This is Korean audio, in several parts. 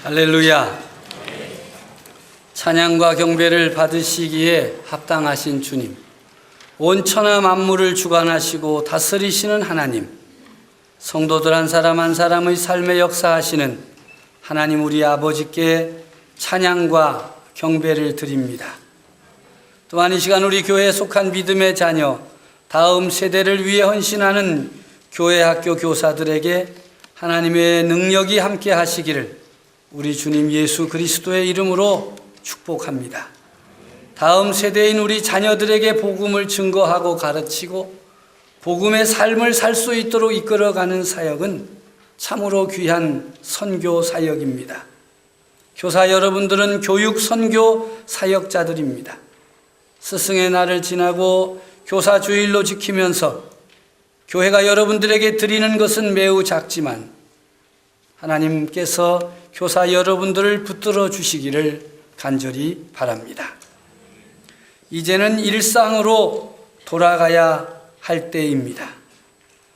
할렐루야. 찬양과 경배를 받으시기에 합당하신 주님, 온 천하 만물을 주관하시고 다스리시는 하나님, 성도들 한 사람 한 사람의 삶에 역사하시는 하나님 우리 아버지께 찬양과 경배를 드립니다. 또한 이 시간 우리 교회에 속한 믿음의 자녀, 다음 세대를 위해 헌신하는 교회 학교 교사들에게 하나님의 능력이 함께 하시기를 우리 주님 예수 그리스도의 이름으로 축복합니다. 다음 세대인 우리 자녀들에게 복음을 증거하고 가르치고 복음의 삶을 살 수 있도록 이끌어가는 사역은 참으로 귀한 선교 사역입니다. 교사 여러분들은 교육 선교 사역자들입니다. 스승의 날을 지나고 교사 주일로 지키면서 교회가 여러분들에게 드리는 것은 매우 작지만 하나님께서 교사 여러분들을 붙들어 주시기를 간절히 바랍니다. 이제는 일상으로 돌아가야 할 때입니다.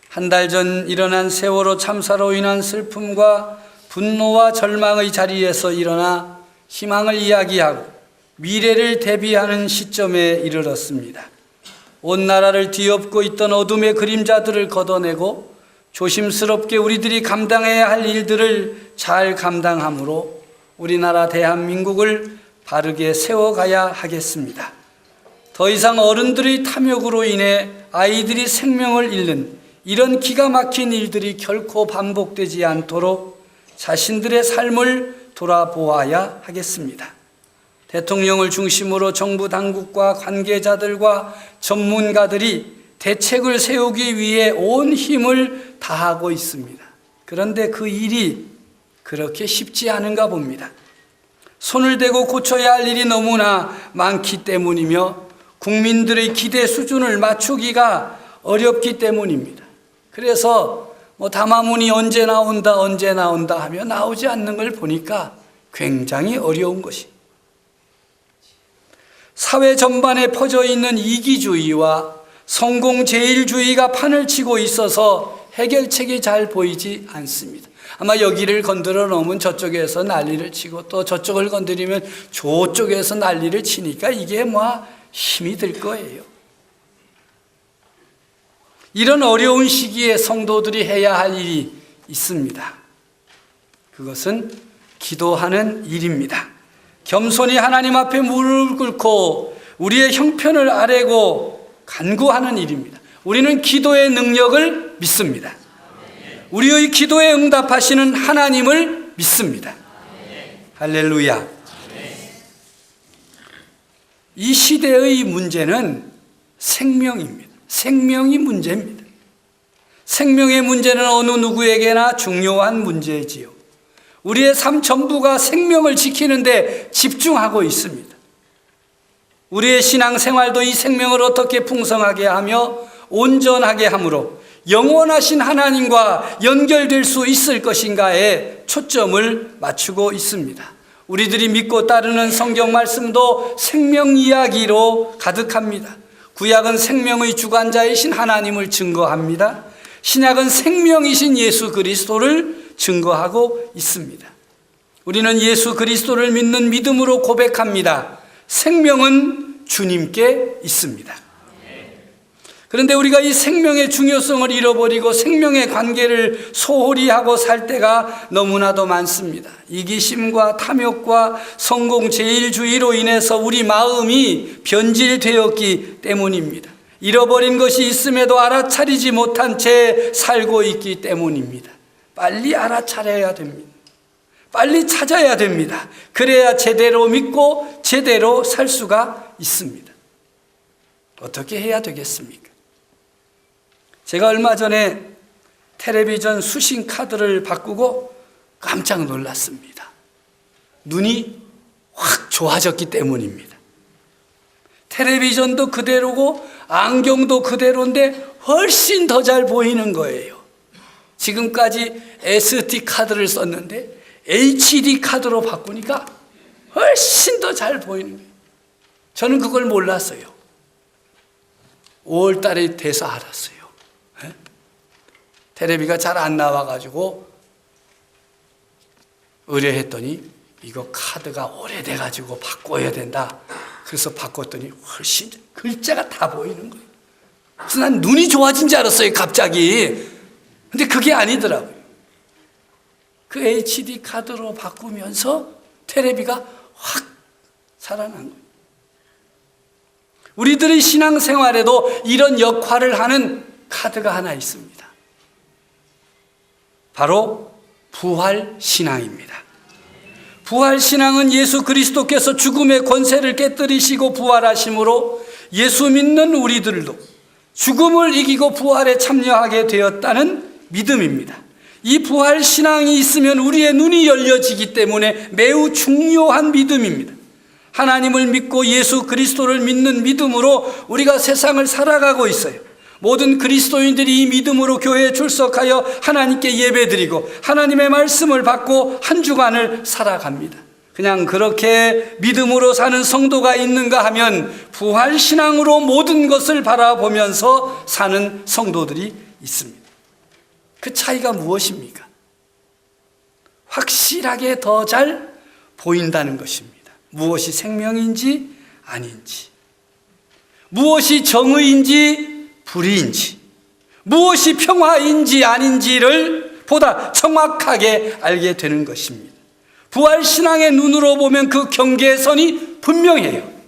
한 달 전 일어난 세월호 참사로 인한 슬픔과 분노와 절망의 자리에서 일어나 희망을 이야기하고 미래를 대비하는 시점에 이르렀습니다. 온 나라를 뒤엎고 있던 어둠의 그림자들을 걷어내고 조심스럽게 우리들이 감당해야 할 일들을 잘 감당함으로 우리나라 대한민국을 바르게 세워가야 하겠습니다. 더 이상 어른들의 탐욕으로 인해 아이들이 생명을 잃는 이런 기가 막힌 일들이 결코 반복되지 않도록 자신들의 삶을 돌아보아야 하겠습니다. 대통령을 중심으로 정부 당국과 관계자들과 전문가들이 대책을 세우기 위해 온 힘을 다하고 있습니다. 그런데 그 일이 그렇게 쉽지 않은가 봅니다. 손을 대고 고쳐야 할 일이 너무나 많기 때문이며 국민들의 기대 수준을 맞추기가 어렵기 때문입니다. 그래서 담화문이 언제 나온다 하며 나오지 않는 걸 보니까 굉장히 어려운 것입니다. 사회 전반에 퍼져 있는 이기주의와 성공제일주의가 판을 치고 있어서 해결책이 잘 보이지 않습니다. 아마 여기를 건드려 놓으면 저쪽에서 난리를 치고 또 저쪽을 건드리면 저쪽에서 난리를 치니까 이게 힘이 들 거예요. 이런 어려운 시기에 성도들이 해야 할 일이 있습니다. 그것은 기도하는 일입니다. 겸손히 하나님 앞에 무릎을 꿇고 우리의 형편을 아뢰고 간구하는 일입니다. 우리는 기도의 능력을 믿습니다. 우리의 기도에 응답하시는 하나님을 믿습니다. 할렐루야. 이 시대의 문제는 생명입니다. 생명이 문제입니다. 생명의 문제는 어느 누구에게나 중요한 문제지요. 우리의 삶 전부가 생명을 지키는데 집중하고 있습니다. 우리의 신앙생활도 이 생명을 어떻게 풍성하게 하며 온전하게 함으로 영원하신 하나님과 연결될 수 있을 것인가에 초점을 맞추고 있습니다. 우리들이 믿고 따르는 성경 말씀도 생명 이야기로 가득합니다. 구약은 생명의 주관자이신 하나님을 증거합니다. 신약은 생명이신 예수 그리스도를 증거하고 있습니다. 우리는 예수 그리스도를 믿는 믿음으로 고백합니다. 생명은 주님께 있습니다. 그런데 우리가 이 생명의 중요성을 잃어버리고 생명의 관계를 소홀히 하고 살 때가 너무나도 많습니다. 이기심과 탐욕과 성공제일주의로 인해서 우리 마음이 변질되었기 때문입니다. 잃어버린 것이 있음에도 알아차리지 못한 채 살고 있기 때문입니다. 빨리 알아차려야 됩니다. 빨리 찾아야 됩니다. 그래야 제대로 믿고 제대로 살 수가 있습니다. 어떻게 해야 되겠습니까? 제가 얼마 전에 텔레비전 수신 카드를 바꾸고 깜짝 놀랐습니다. 눈이 확 좋아졌기 때문입니다. 텔레비전도 그대로고 안경도 그대로인데 훨씬 더 잘 보이는 거예요. 지금까지 SD 카드를 썼는데 HD 카드로 바꾸니까 훨씬 더 잘 보이는 거예요. 저는 그걸 몰랐어요. 5월 달에 돼서 알았어요. 텔레비가 잘 안 나와가지고 의뢰했더니 이거 카드가 오래돼가지고 바꿔야 된다. 그래서 바꿨더니 훨씬 글자가 다 보이는 거예요. 그래서 난 눈이 좋아진 줄 알았어요, 갑자기. 근데 그게 아니더라고요. 그 HD 카드로 바꾸면서 테레비가 확 살아난 거예요. 우리들의 신앙생활에도 이런 역할을 하는 카드가 하나 있습니다. 바로 부활신앙입니다. 부활신앙은 예수 그리스도께서 죽음의 권세를 깨뜨리시고 부활하심으로 예수 믿는 우리들도 죽음을 이기고 부활에 참여하게 되었다는 믿음입니다. 이 부활신앙이 있으면 우리의 눈이 열려지기 때문에 매우 중요한 믿음입니다. 하나님을 믿고 예수 그리스도를 믿는 믿음으로 우리가 세상을 살아가고 있어요. 모든 그리스도인들이 이 믿음으로 교회에 출석하여 하나님께 예배드리고 하나님의 말씀을 받고 한 주간을 살아갑니다. 그냥 그렇게 믿음으로 사는 성도가 있는가 하면 부활신앙으로 모든 것을 바라보면서 사는 성도들이 있습니다. 그 차이가 무엇입니까? 확실하게 더 잘 보인다는 것입니다. 무엇이 생명인지 아닌지, 무엇이 정의인지 불의인지, 무엇이 평화인지 아닌지를 보다 정확하게 알게 되는 것입니다. 부활신앙의 눈으로 보면 그 경계선이 분명해요.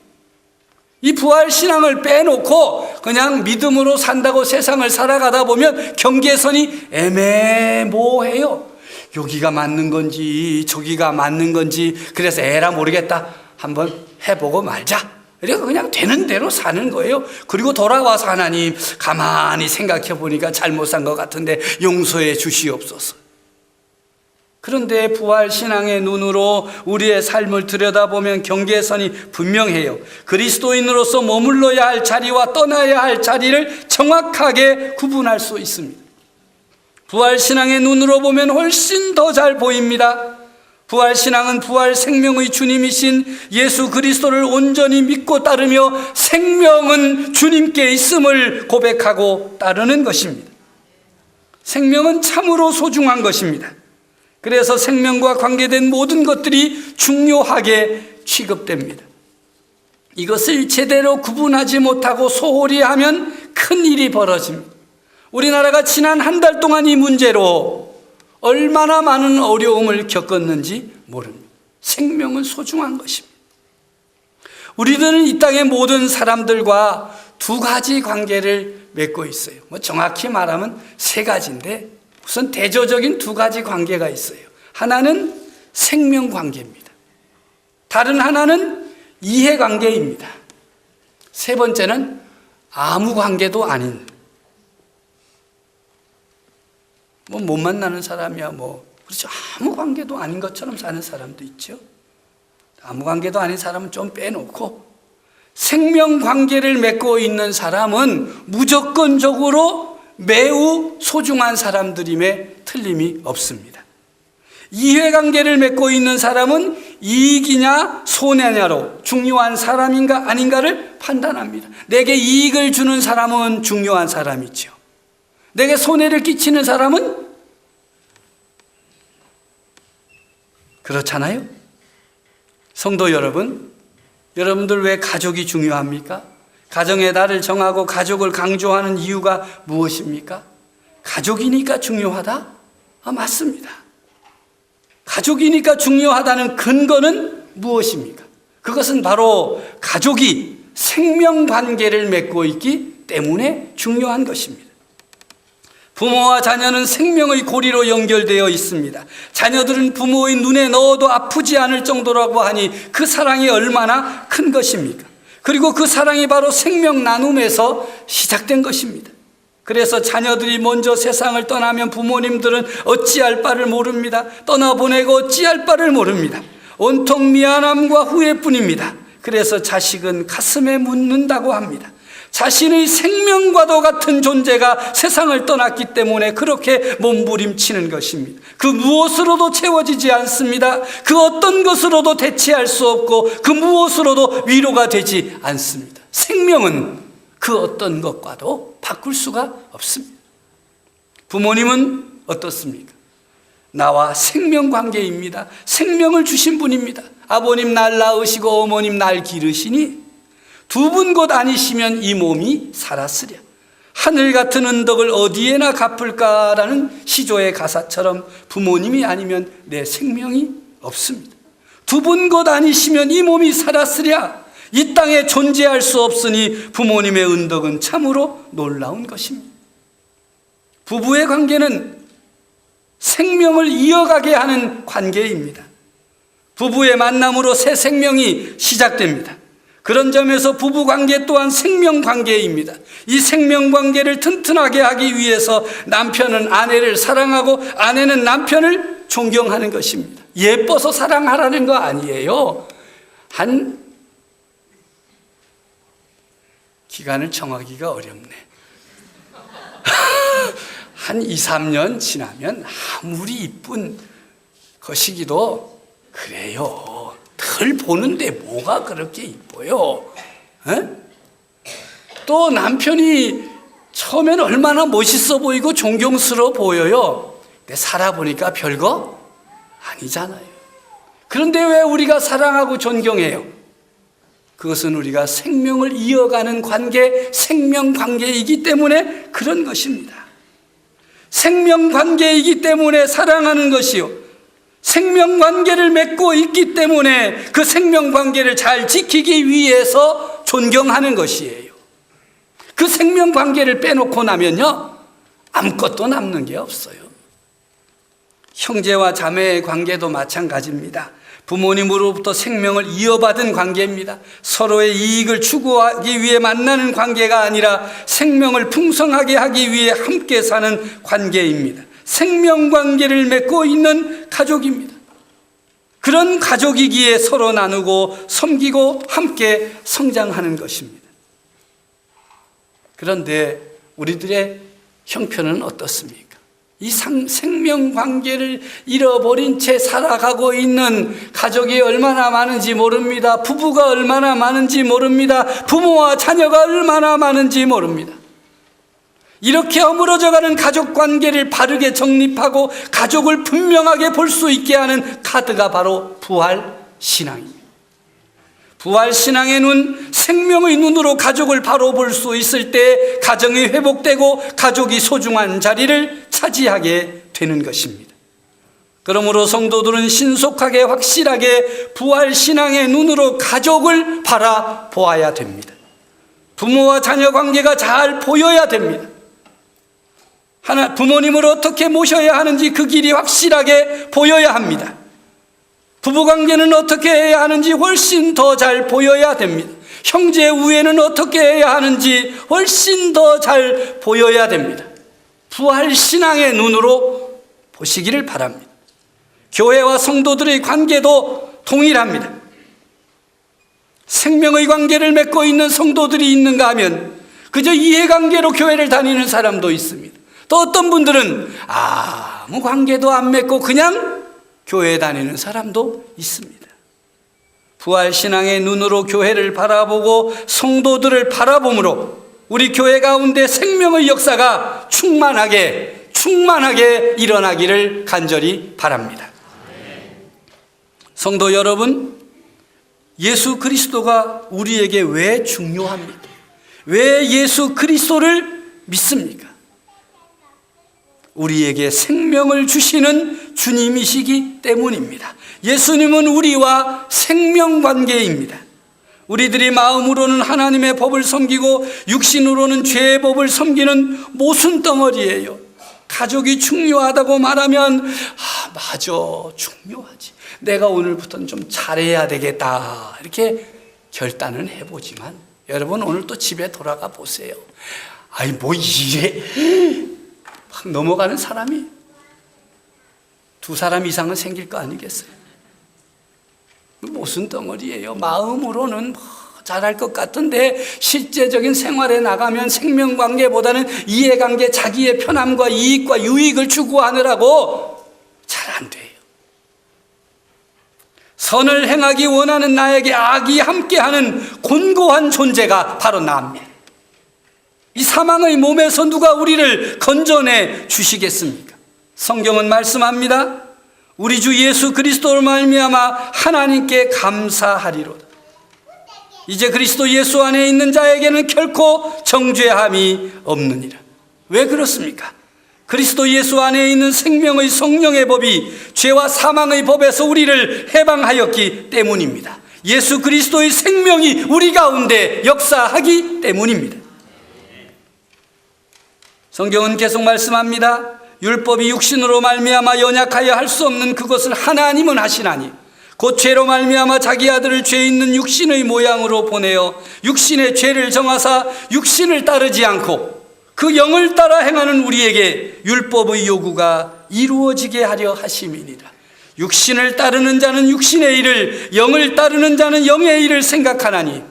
이 부활신앙을 빼놓고 그냥 믿음으로 산다고 세상을 살아가다 보면 경계선이 애매모호해요. 여기가 맞는 건지 저기가 맞는 건지, 그래서 에라 모르겠다, 한번 해보고 말자, 그래서 그냥 되는 대로 사는 거예요. 그리고 돌아와서 하나님 가만히 생각해 보니까 잘못 산 것 같은데 용서해 주시옵소서. 그런데 부활신앙의 눈으로 우리의 삶을 들여다보면 경계선이 분명해요. 그리스도인으로서 머물러야 할 자리와 떠나야 할 자리를 정확하게 구분할 수 있습니다. 부활신앙의 눈으로 보면 훨씬 더 잘 보입니다. 부활신앙은 부활 생명의 주님이신 예수 그리스도를 온전히 믿고 따르며 생명은 주님께 있음을 고백하고 따르는 것입니다. 생명은 참으로 소중한 것입니다. 그래서 생명과 관계된 모든 것들이 중요하게 취급됩니다. 이것을 제대로 구분하지 못하고 소홀히 하면 큰 일이 벌어집니다. 우리나라가 지난 한 달 동안 이 문제로 얼마나 많은 어려움을 겪었는지 모릅니다. 생명은 소중한 것입니다. 우리들은 이 땅의 모든 사람들과 두 가지 관계를 맺고 있어요. 정확히 말하면 세 가지인데 우선 대조적인 두 가지 관계가 있어요. 하나는 생명 관계입니다. 다른 하나는 이해 관계입니다. 세 번째는 아무 관계도 아닌, 못 만나는 사람이야 그렇죠. 아무 관계도 아닌 것처럼 사는 사람도 있죠. 아무 관계도 아닌 사람은 좀 빼놓고 생명 관계를 맺고 있는 사람은 무조건적으로 매우 소중한 사람들임에 틀림이 없습니다. 이해관계를 맺고 있는 사람은 이익이냐 손해냐로 중요한 사람인가 아닌가를 판단합니다. 내게 이익을 주는 사람은 중요한 사람이죠. 내게 손해를 끼치는 사람은 그렇잖아요. 성도 여러분, 여러분들 왜 가족이 중요합니까? 가정의 달을 정하고 가족을 강조하는 이유가 무엇입니까? 가족이니까 중요하다? 맞습니다. 가족이니까 중요하다는 근거는 무엇입니까? 그것은 바로 가족이 생명관계를 맺고 있기 때문에 중요한 것입니다. 부모와 자녀는 생명의 고리로 연결되어 있습니다. 자녀들은 부모의 눈에 넣어도 아프지 않을 정도라고 하니 그 사랑이 얼마나 큰 것입니까? 그리고 그 사랑이 바로 생명 나눔에서 시작된 것입니다. 그래서 자녀들이 먼저 세상을 떠나면 부모님들은 어찌할 바를 모릅니다. 떠나보내고 어찌할 바를 모릅니다. 온통 미안함과 후회뿐입니다. 그래서 자식은 가슴에 묻는다고 합니다. 자신의 생명과도 같은 존재가 세상을 떠났기 때문에 그렇게 몸부림치는 것입니다. 그 무엇으로도 채워지지 않습니다. 그 어떤 것으로도 대체할 수 없고 그 무엇으로도 위로가 되지 않습니다. 생명은 그 어떤 것과도 바꿀 수가 없습니다. 부모님은 어떻습니까? 나와 생명관계입니다. 생명을 주신 분입니다. 아버님 날 낳으시고 어머님 날 기르시니 두 분 곧 아니시면 이 몸이 살았으랴. 하늘 같은 은덕을 어디에나 갚을까라는 시조의 가사처럼 부모님이 아니면 내 생명이 없습니다. 두 분 곧 아니시면 이 몸이 살았으랴. 이 땅에 존재할 수 없으니 부모님의 은덕은 참으로 놀라운 것입니다. 부부의 관계는 생명을 이어가게 하는 관계입니다. 부부의 만남으로 새 생명이 시작됩니다. 그런 점에서 부부관계 또한 생명관계입니다. 이 생명관계를 튼튼하게 하기 위해서 남편은 아내를 사랑하고 아내는 남편을 존경하는 것입니다. 예뻐서 사랑하라는 거 아니에요. 한 기간을 정하기가 어렵네. 한 2, 3년 지나면 아무리 이쁜 것이기도 그래요. 덜 보는데 뭐가 그렇게 이뻐요? 또 남편이 처음엔 얼마나 멋있어 보이고 존경스러워 보여요. 근데 살아보니까 별거 아니잖아요. 그런데 왜 우리가 사랑하고 존경해요? 그것은 우리가 생명을 이어가는 관계, 생명관계이기 때문에 그런 것입니다. 생명관계이기 때문에 사랑하는 것이요, 생명관계를 맺고 있기 때문에 그 생명관계를 잘 지키기 위해서 존경하는 것이에요. 그 생명관계를 빼놓고 나면요, 아무것도 남는 게 없어요. 형제와 자매의 관계도 마찬가지입니다. 부모님으로부터 생명을 이어받은 관계입니다. 서로의 이익을 추구하기 위해 만나는 관계가 아니라 생명을 풍성하게 하기 위해 함께 사는 관계입니다. 생명관계를 맺고 있는 가족입니다. 그런 가족이기에 서로 나누고 섬기고 함께 성장하는 것입니다. 그런데 우리들의 형편은 어떻습니까? 이 생명관계를 잃어버린 채 살아가고 있는 가족이 얼마나 많은지 모릅니다. 부부가 얼마나 많은지 모릅니다. 부모와 자녀가 얼마나 많은지 모릅니다. 이렇게 어우러져가는 가족관계를 바르게 정립하고 가족을 분명하게 볼 수 있게 하는 카드가 바로 부활신앙입니다. 부활신앙의 눈, 생명의 눈으로 가족을 바로 볼 수 있을 때 가정이 회복되고 가족이 소중한 자리를 차지하게 되는 것입니다. 그러므로 성도들은 신속하게 확실하게 부활신앙의 눈으로 가족을 바라보아야 됩니다. 부모와 자녀 관계가 잘 보여야 됩니다. 부모님을 어떻게 모셔야 하는지 그 길이 확실하게 보여야 합니다. 부부관계는 어떻게 해야 하는지 훨씬 더 잘 보여야 됩니다. 형제 우애는 어떻게 해야 하는지 훨씬 더 잘 보여야 됩니다. 부활신앙의 눈으로 보시기를 바랍니다. 교회와 성도들의 관계도 동일합니다. 생명의 관계를 맺고 있는 성도들이 있는가 하면 그저 이해관계로 교회를 다니는 사람도 있습니다. 또 어떤 분들은 아무 관계도 안 맺고 그냥 교회에 다니는 사람도 있습니다. 부활신앙의 눈으로 교회를 바라보고 성도들을 바라봄으로 우리 교회 가운데 생명의 역사가 충만하게 일어나기를 간절히 바랍니다. 성도 여러분, 예수 그리스도가 우리에게 왜 중요합니까? 왜 예수 그리스도를 믿습니까? 우리에게 생명을 주시는 주님이시기 때문입니다. 예수님은 우리와 생명관계입니다. 우리들이 마음으로는 하나님의 법을 섬기고 육신으로는 죄의 법을 섬기는 모순덩어리예요. 가족이 중요하다고 말하면 맞아, 중요하지. 내가 오늘부터는 좀 잘해야 되겠다 이렇게 결단은 해보지만 여러분 오늘 또 집에 돌아가 보세요. 아니 뭐 이래 막 넘어가는 사람이 2사람 이상은 생길 거 아니겠어요? 무슨 덩어리예요. 마음으로는 잘할 것 같은데 실제적인 생활에 나가면 생명관계보다는 이해관계, 자기의 편함과 이익과 유익을 추구하느라고 잘 안 돼요. 선을 행하기 원하는 나에게 악이 함께하는 곤고한 존재가 바로 나입니다. 이 사망의 몸에서 누가 우리를 건져내 주시겠습니까? 성경은 말씀합니다. 우리 주 예수 그리스도로 말미암아 하나님께 감사하리로다. 이제 그리스도 예수 안에 있는 자에게는 결코 정죄함이 없느니라. 왜 그렇습니까? 그리스도 예수 안에 있는 생명의 성령의 법이 죄와 사망의 법에서 우리를 해방하였기 때문입니다. 예수 그리스도의 생명이 우리 가운데 역사하기 때문입니다. 성경은 계속 말씀합니다. 율법이 육신으로 말미암아 연약하여 할 수 없는 그것을 하나님은 하시나니 곧 죄로 말미암아 자기 아들을 죄 있는 육신의 모양으로 보내어 육신의 죄를 정하사 육신을 따르지 않고 그 영을 따라 행하는 우리에게 율법의 요구가 이루어지게 하려 하심이니라. 육신을 따르는 자는 육신의 일을, 영을 따르는 자는 영의 일을 생각하나니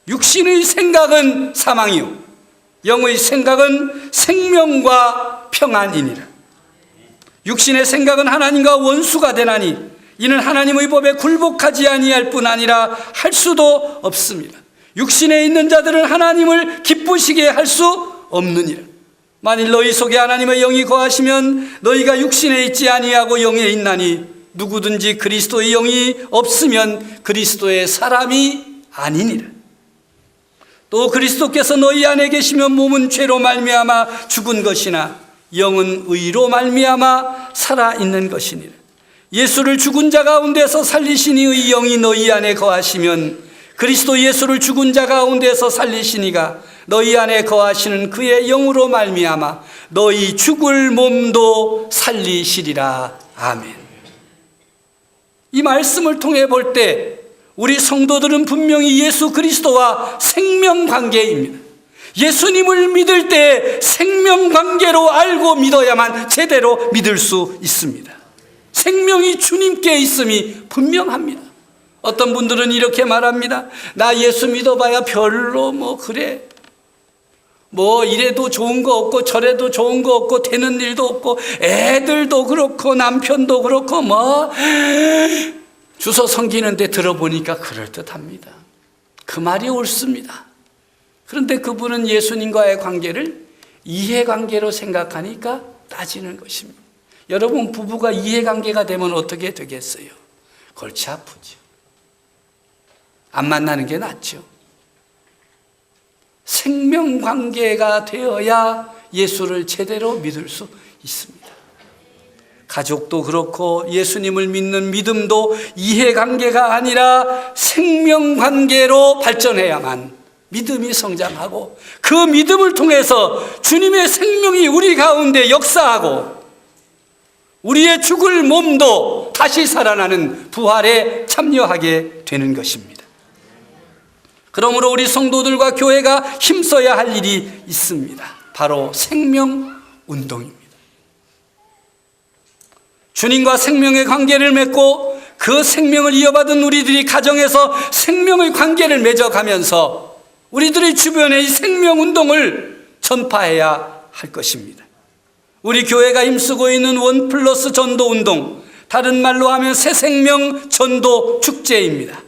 육신의 생각은 사망이요 영의 생각은 생명과 평안이니라. 육신의 생각은 하나님과 원수가 되나니 이는 하나님의 법에 굴복하지 아니할 뿐 아니라 할 수도 없습니다. 육신에 있는 자들은 하나님을 기쁘시게 할 수 없느니라. 만일 너희 속에 하나님의 영이 거하시면 너희가 육신에 있지 아니하고 영에 있나니 누구든지 그리스도의 영이 없으면 그리스도의 사람이 아니니라. 또 그리스도께서 너희 안에 계시면 몸은 죄로 말미암아 죽은 것이나 영은 의로 말미암아 살아있는 것이니라. 예수를 죽은 자 가운데서 살리신 이의 영이 너희 안에 거하시면 그리스도 예수를 죽은 자 가운데서 살리신 이가 너희 안에 거하시는 그의 영으로 말미암아 너희 죽을 몸도 살리시리라. 아멘. 이 말씀을 통해 볼 때 우리 성도들은 분명히 예수 그리스도와 생명관계입니다. 예수님을 믿을 때 생명관계로 알고 믿어야만 제대로 믿을 수 있습니다. 생명이 주님께 있음이 분명합니다. 어떤 분들은 이렇게 말합니다. 나 예수 믿어봐야 별로 그래. 이래도 좋은 거 없고 저래도 좋은 거 없고 되는 일도 없고 애들도 그렇고 남편도 그렇고 주소 섬기는데 들어보니까 그럴듯합니다. 그 말이 옳습니다. 그런데 그분은 예수님과의 관계를 이해관계로 생각하니까 따지는 것입니다. 여러분, 부부가 이해관계가 되면 어떻게 되겠어요? 골치 아프죠. 안 만나는 게 낫죠. 생명관계가 되어야 예수를 제대로 믿을 수 있습니다. 가족도 그렇고 예수님을 믿는 믿음도 이해관계가 아니라 생명관계로 발전해야만 믿음이 성장하고 그 믿음을 통해서 주님의 생명이 우리 가운데 역사하고 우리의 죽을 몸도 다시 살아나는 부활에 참여하게 되는 것입니다. 그러므로 우리 성도들과 교회가 힘써야 할 일이 있습니다. 바로 생명운동입니다. 주님과 생명의 관계를 맺고 그 생명을 이어받은 우리들이 가정에서 생명의 관계를 맺어가면서 우리들의 주변에 이 생명운동을 전파해야 할 것입니다. 우리 교회가 힘쓰고 있는 1+ 전도운동, 다른 말로 하면 새생명 전도 축제입니다.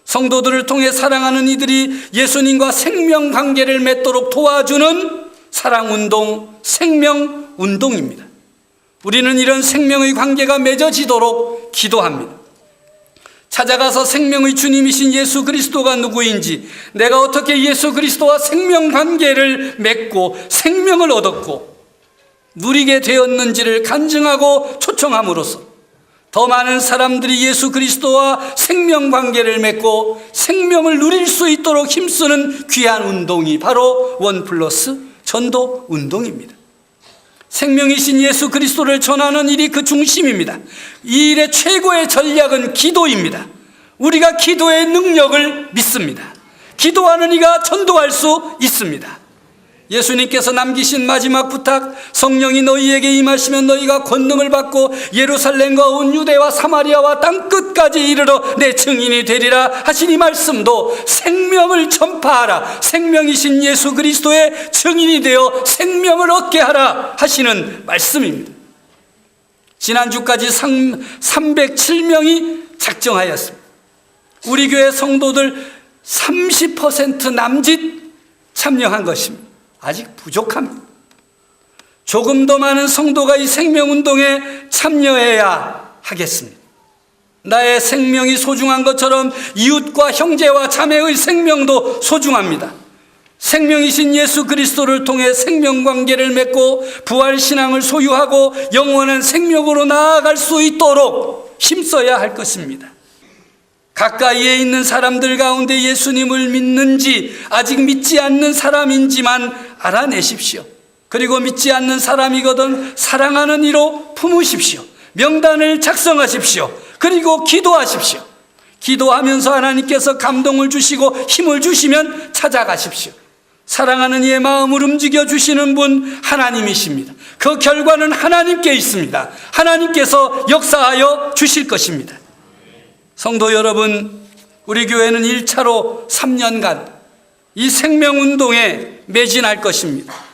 성도들을 통해 사랑하는 이들이 예수님과 생명관계를 맺도록 도와주는 사랑운동, 생명운동입니다. 우리는 이런 생명의 관계가 맺어지도록 기도합니다. 찾아가서 생명의 주님이신 예수 그리스도가 누구인지, 내가 어떻게 예수 그리스도와 생명관계를 맺고 생명을 얻었고 누리게 되었는지를 간증하고 초청함으로써 더 많은 사람들이 예수 그리스도와 생명관계를 맺고 생명을 누릴 수 있도록 힘쓰는 귀한 운동이 바로 1+ 전도운동입니다. 생명이신 예수 그리스도를 전하는 일이 그 중심입니다. 이 일의 최고의 전략은 기도입니다. 우리가 기도의 능력을 믿습니다. 기도하는 이가 전도할 수 있습니다. 예수님께서 남기신 마지막 부탁, 성령이 너희에게 임하시면 너희가 권능을 받고 예루살렘과 온 유대와 사마리아와 땅끝까지 이르러 내 증인이 되리라 하신 이 말씀도 생명을 전파하라, 생명이신 예수 그리스도의 증인이 되어 생명을 얻게 하라 하시는 말씀입니다. 지난주까지 307명이 작정하였습니다. 우리 교회 성도들 30% 남짓 참여한 것입니다. 아직 부족합니다. 조금 더 많은 성도가 이 생명운동에 참여해야 하겠습니다. 나의 생명이 소중한 것처럼 이웃과 형제와 자매의 생명도 소중합니다. 생명이신 예수 그리스도를 통해 생명관계를 맺고 부활신앙을 소유하고 영원한 생명으로 나아갈 수 있도록 힘써야 할 것입니다. 가까이에 있는 사람들 가운데 예수님을 믿는지 아직 믿지 않는 사람인지만 알아내십시오. 그리고 믿지 않는 사람이거든 사랑하는 이로 품으십시오. 명단을 작성하십시오. 그리고 기도하십시오. 기도하면서 하나님께서 감동을 주시고 힘을 주시면 찾아가십시오. 사랑하는 이의 마음을 움직여 주시는 분 하나님이십니다. 그 결과는 하나님께 있습니다. 하나님께서 역사하여 주실 것입니다. 성도 여러분, 우리 교회는 1차로 3년간 이 생명운동에 매진할 것입니다.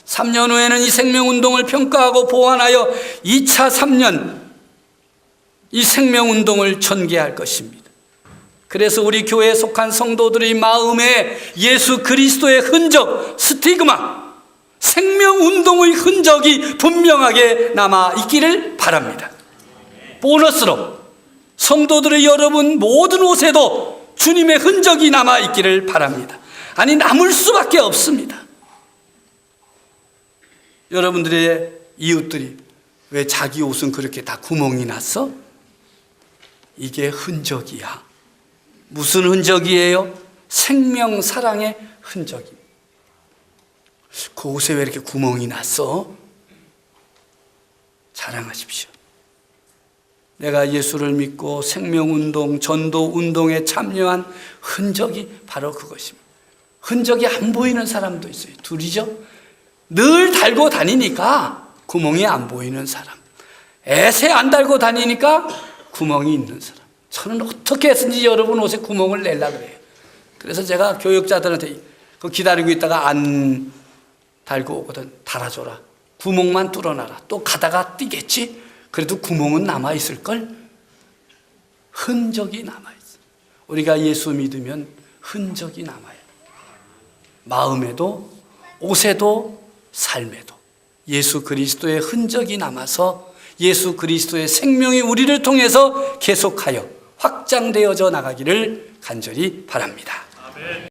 3년 후에는 이 생명운동을 평가하고 보완하여 2차 3년 이 생명운동을 전개할 것입니다. 그래서 우리 교회에 속한 성도들의 마음에 예수 그리스도의 흔적, 스티그마, 생명운동의 흔적이 분명하게 남아있기를 바랍니다. 보너스로 성도들의 여러분 모든 옷에도 주님의 흔적이 남아있기를 바랍니다. 아니, 남을 수밖에 없습니다. 여러분들의 이웃들이 왜 자기 옷은 그렇게 다 구멍이 났어? 이게 흔적이야. 무슨 흔적이에요? 생명 사랑의 흔적입니다. 그 옷에 왜 이렇게 구멍이 났어? 자랑하십시오. 내가 예수를 믿고 생명운동, 전도운동에 참여한 흔적이 바로 그것입니다. 흔적이 안 보이는 사람도 있어요. 둘이죠. 늘 달고 다니니까 구멍이 안 보이는 사람, 애새 안 달고 다니니까 구멍이 있는 사람. 저는 어떻게 했든지 여러분 옷에 구멍을 내려고 그래요. 그래서 제가 교육자들한테 기다리고 있다가 안 달고 오거든. 달아줘라. 구멍만 뚫어놔라. 또 가다가 뛰겠지? 그래도 구멍은 남아있을걸? 흔적이 남아있어. 우리가 예수 믿으면 흔적이 남아요. 마음에도, 옷에도, 삶에도 예수 그리스도의 흔적이 남아서 예수 그리스도의 생명이 우리를 통해서 계속하여 확장되어져 나가기를 간절히 바랍니다. 아멘.